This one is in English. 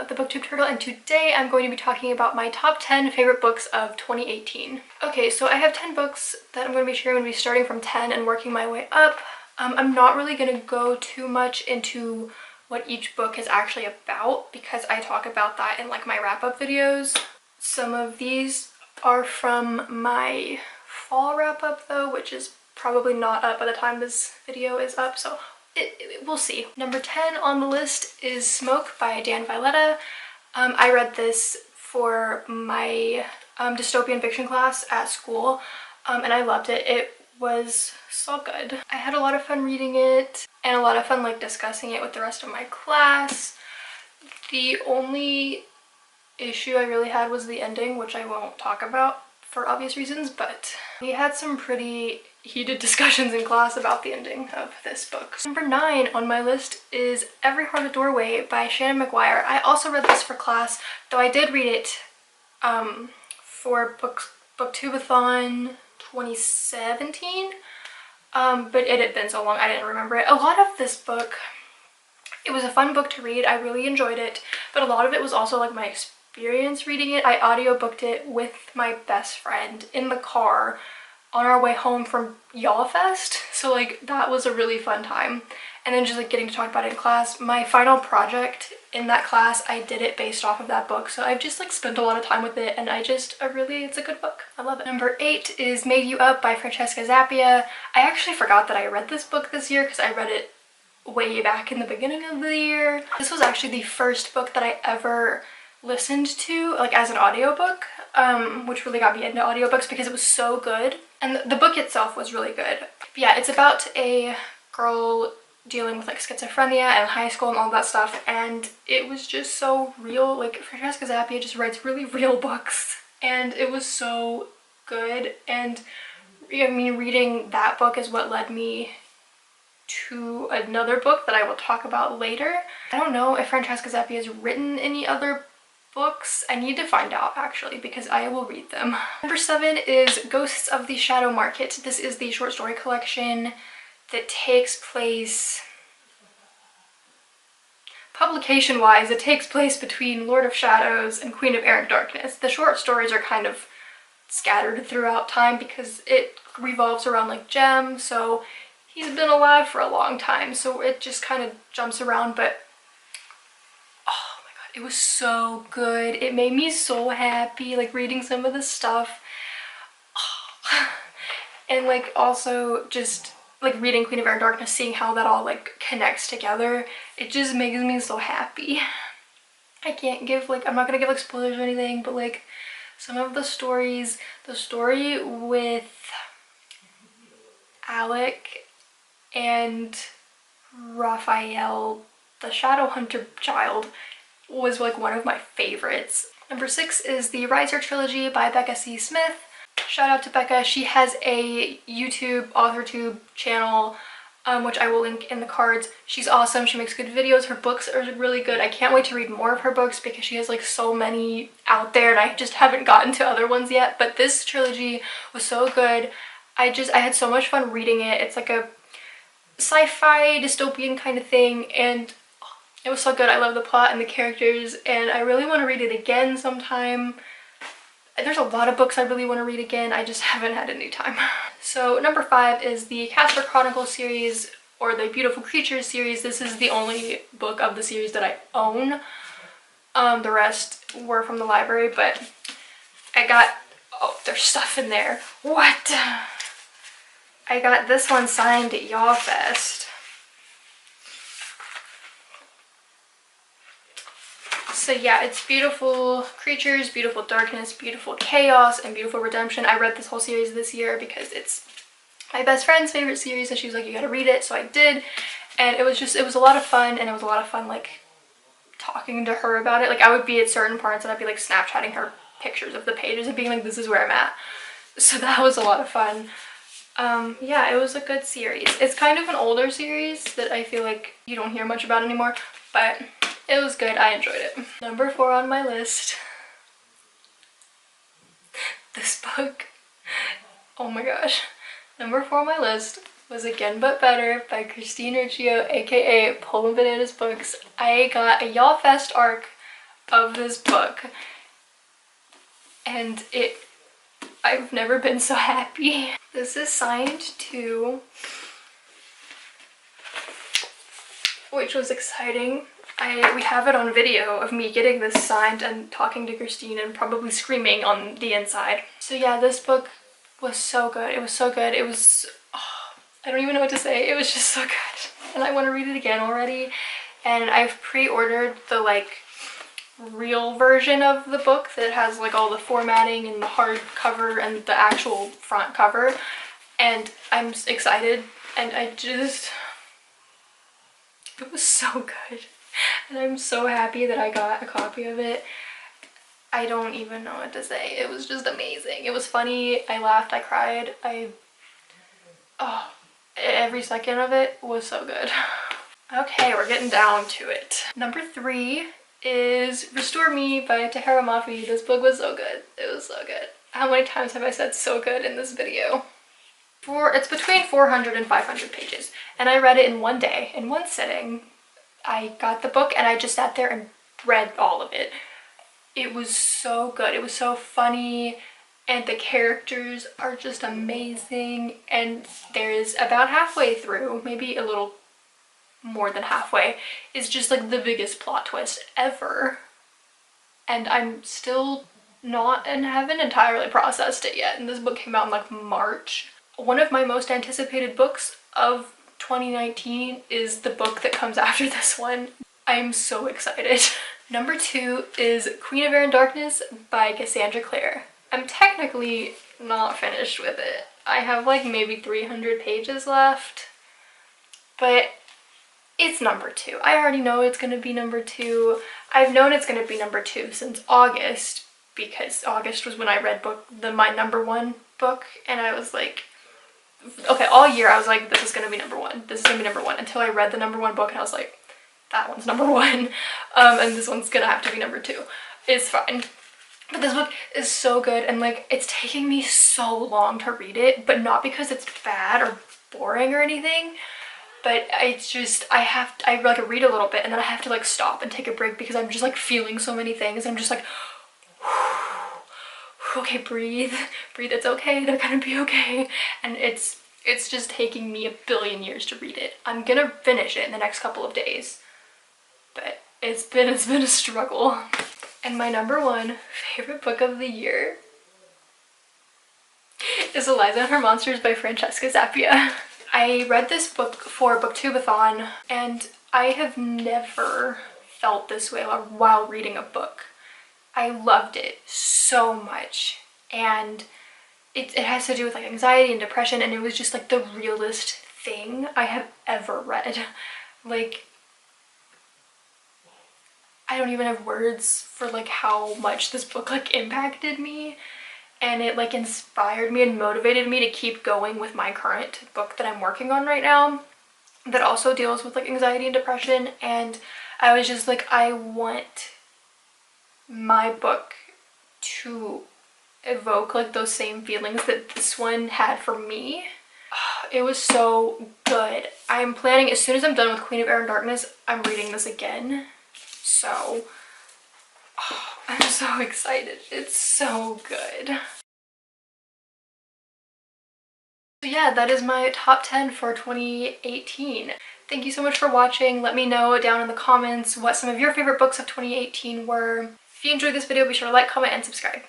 the BookTube Turtle, and today I'm going to be talking about my top 10 favorite books of 2018. Okay, so I have 10 books that I'm going to be sharing. I'm going to be starting from 10 and working my way up. I'm not really going to go too much into what each book is actually about because I talk about that in like my wrap-up videos. Some of these are from my fall wrap-up though, which is probably not up by the time this video is up, so we'll see. Number 10 on the list is Smoke by Dan Villetta. I read this for my dystopian fiction class at school, and I loved it. It was so good. I had a lot of fun reading it and a lot of fun like discussing it with the rest of my class. The only issue I really had was the ending, which I won't talk about for obvious reasons, but we had some pretty heated discussions in class about the ending of this book. Number 9 on my list is Every Heart a Doorway by Shannon McGuire. I also read this for class, though I did read it for Booktubeathon 2017, but it had been so long I didn't remember it. A lot of this book, it was a fun book to read. I really enjoyed it, but a lot of it was also like my experience reading it. I audiobooked it with my best friend in the car on our way home from Y'all Fest, so like that was a really fun time. And then just like getting to talk about it in class. My final project in that class, I did it based off of that book, so I've just like spent a lot of time with it, and it's a good book. I love it. Number 8 is Made You Up by Francesca Zappia. I actually forgot that I read this book this year because I read it way back in the beginning of the year. This was actually the first book that I ever listened to like as an audiobook, which really got me into audiobooks because it was so good, and the book itself was really good. But yeah, it's about a girl dealing with like schizophrenia and high school and all that stuff, and it was just so real. Like Francesca Zappia just writes really real books, and it was so good. And I mean, reading that book is what led me to another book that I will talk about later. I don't know if Francesca Zappia has written any other books. I need to find out actually because I will read them. Number 7 is Ghosts of the Shadow Market. This is the short story collection that takes place, publication wise, it takes place between Lord of Shadows and Queen of Air and Darkness. The short stories are kind of scattered throughout time because it revolves around like Jem, so he's been alive for a long time, so it just kind of jumps around. But it was so good. It made me so happy, like reading some of the stuff. And like also just like reading Queen of Air and Darkness, seeing how that all like connects together, it just makes me so happy. I can't give like, I'm not gonna give like spoilers or anything, but like some of the stories, the story with Alec and Raphael, the Shadowhunter child, was like one of my favorites. Number 6 is the Riser trilogy by Becca C. Smith. Shout out to Becca. She has a YouTube AuthorTube channel, which I will link in the cards. She's awesome. She makes good videos. Her books are really good. I can't wait to read more of her books because she has like so many out there and I just haven't gotten to other ones yet. But this trilogy was so good. I had so much fun reading it. It's like a sci-fi dystopian kind of thing, and it was so good. I love the plot and the characters, and I really want to read it again sometime. There's a lot of books I really want to read again. I just haven't had any time. So number 5 is the Casper Chronicles series, or the Beautiful Creatures series. This is the only book of the series that I own. The rest were from the library, but I got, oh, there's stuff in there. What? I got this one signed at Y'all Fest. So yeah, it's Beautiful Creatures, Beautiful Darkness, Beautiful Chaos, and Beautiful Redemption. I read this whole series this year because it's my best friend's favorite series, and she was like, you gotta read it, so I did. And it was a lot of fun, and it was a lot of fun like talking to her about it. Like I would be at certain parts and I'd be like Snapchatting her pictures of the pages and being like, this is where I'm at. So that was a lot of fun. Yeah, it was a good series. It's kind of an older series that I feel like you don't hear much about anymore, but it was good. I enjoyed it. Number 4 on my list. This book. Oh my gosh. Number 4 on my list was Again But Better by Christine Riccio, aka Poem Bananas Books. I got a Y'all Fest arc of this book, and I've never been so happy. This is signed to, which was exciting. We have it on video of me getting this signed and talking to Christine and probably screaming on the inside. So yeah, this book was so good. It was so good. It was, oh, I don't even know what to say. It was just so good. And I want to read it again already. And I've pre-ordered the like real version of the book that has like all the formatting and the hardcover and the actual front cover. And I'm excited, and it was so good. And I'm so happy that I got a copy of it. I don't even know what to say. It was just amazing. It was funny. I laughed. I cried. Oh, every second of it was so good. Okay, we're getting down to it. Number 3 is Restore Me by Tahara Mafi. This book was so good. It was so good. How many times have I said so good in this video? It's between 400 and 500 pages. And I read it in one day, in one sitting. I got the book and I just sat there and read all of it. It was so good. It was so funny, and the characters are just amazing. And there is about halfway through, maybe a little more than halfway, is just like the biggest plot twist ever. And I'm still not and haven't entirely processed it yet. And this book came out in like March. One of my most anticipated books of 2019 is the book that comes after this one. I'm so excited. Number 2 is Queen of Air and Darkness by Cassandra Clare. I'm technically not finished with it. I have like maybe 300 pages left, but it's number 2. I already know it's gonna be number 2. I've known it's gonna be number 2 since August, because August was when I read my number 1 book, and I was like, okay, all year I was like, this is gonna be number 1. This is gonna be number 1, until I read the number 1 book and I was like, that one's number 1. And this one's gonna have to be number 2. It's fine. But this book is so good, and like, it's taking me so long to read it, but not because it's bad or boring or anything, but it's just, I like read a little bit and then I have to like stop and take a break because I'm just like feeling so many things. I'm just like, okay, breathe, it's okay, they're gonna be okay. And it's just taking me a billion years to read it. I'm gonna finish it in the next couple of days, but it's been a struggle. And my number 1 favorite book of the year is Eliza Her Monsters by Francesca Zappia. I read this book for Booktubeathon, and I have never felt this way while reading a book. I loved it so much, and it has to do with like anxiety and depression, and it was just like the realest thing I have ever read. Like, I don't even have words for like how much this book like impacted me, and it like inspired me and motivated me to keep going with my current book that I'm working on right now that also deals with like anxiety and depression. And I was just like, I want my book to evoke like those same feelings that this one had for me. It was so good. I'm planning, as soon as I'm done with Queen of Air and Darkness, I'm reading this again. So, I'm so excited. It's so good. So yeah, that is my top 10 for 2018. Thank you so much for watching. Let me know down in the comments what some of your favorite books of 2018 were. If you enjoyed this video, be sure to like, comment, and subscribe.